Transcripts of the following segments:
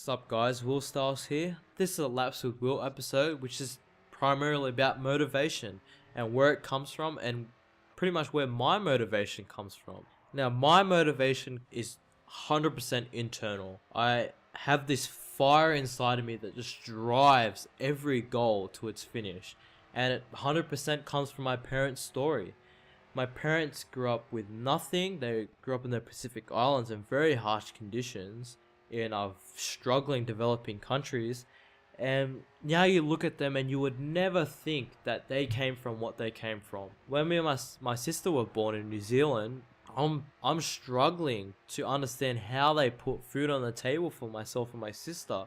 Sup guys, Will Styles here. This is a Laps with Will episode, which is primarily about motivation and where it comes from, and pretty much where my motivation comes from. Now, my motivation is 100% internal. I have this fire inside of me that just drives every goal to its finish, and it 100% comes from my parents' story. My parents grew up with nothing. They grew up in the Pacific Islands in very harsh conditions in struggling developing countries, and now you look at them and you would never think that they came from what they came from. When me and my sister were born in New Zealand, I'm struggling to understand how they put food on the table for myself and my sister.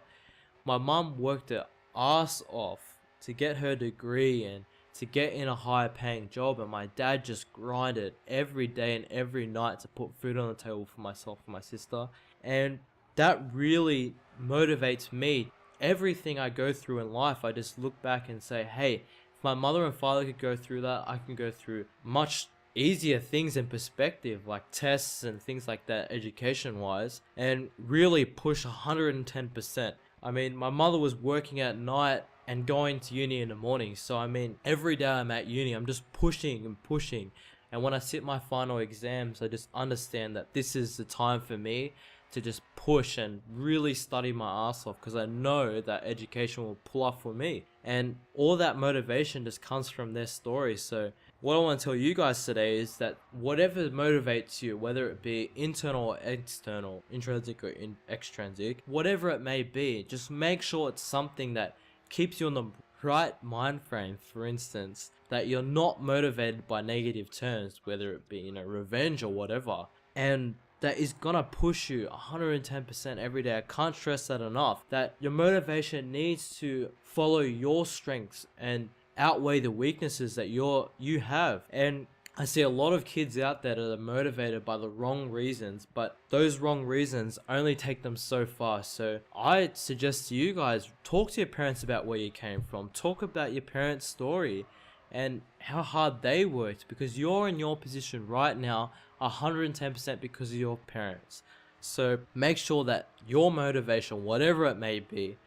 My mum worked her ass off to get her degree and to get in a higher paying job, and my dad just grinded every day and every night to put food on the table for myself and my sister. And that really motivates me. Everything I go through in life, I just look back and say, hey, if my mother and father could go through that, I can go through much easier things in perspective, like tests and things like that, education wise, and really push 110%. I mean, my mother was working at night and going to uni in the morning, so I mean, every day I'm at uni, I'm just pushing and pushing. And when I sit my final exams, I just understand that this is the time for me to just push and really study my ass off, because I know that education will pull up for me, and all that motivation just comes from their stories. So what I want to tell you guys today is that whatever motivates you, whether it be internal or external, intrinsic or extrinsic, whatever it may be, just make sure it's something that keeps you in the right mind frame. For instance, that you're not motivated by negative terms, whether it be revenge or whatever, and that is gonna push you 110% every day. I can't stress that enough, that your motivation needs to follow your strengths and outweigh the weaknesses that you have. And I see a lot of kids out there that are motivated by the wrong reasons, but those wrong reasons only take them so far. So I suggest to you guys, talk to your parents about where you came from, talk about your parents' story and how hard they worked, because you're in your position right now 110% because of your parents. So make sure that your motivation, whatever it may be,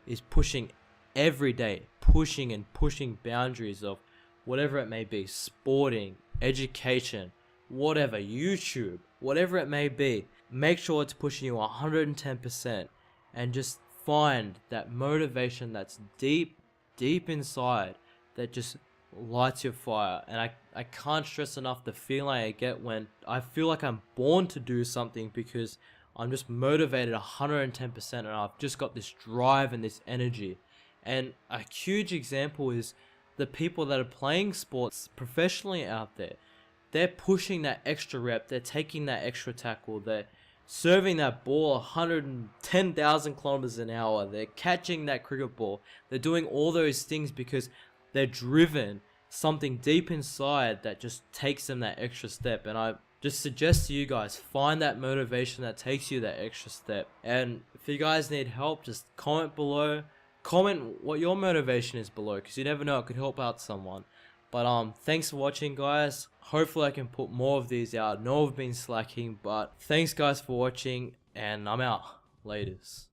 is pushing every day, pushing and pushing boundaries of whatever it may be, sporting, education, whatever, YouTube, whatever it may be. Make sure it's pushing you 110%, and just find that motivation that's deep inside that just lights your fire. And I can't stress enough the feeling I get when I feel like I'm born to do something, because I'm just motivated 110% and I've just got this drive and this energy. And a huge example is the people that are playing sports professionally out there. They're pushing that extra rep, they're taking that extra tackle, they're serving that ball 110,000 kilometers an hour, they're catching that cricket ball, they're doing all those things because they're driven, something deep inside that just takes them that extra step. And I just suggest to you guys, find that motivation that takes you that extra step. And if you guys need help, just comment below. Comment what your motivation is below, because you never know, it could help out someone. But thanks for watching, guys. Hopefully I can put more of these out. I know I've been slacking, but thanks guys for watching, and I'm out. Laters.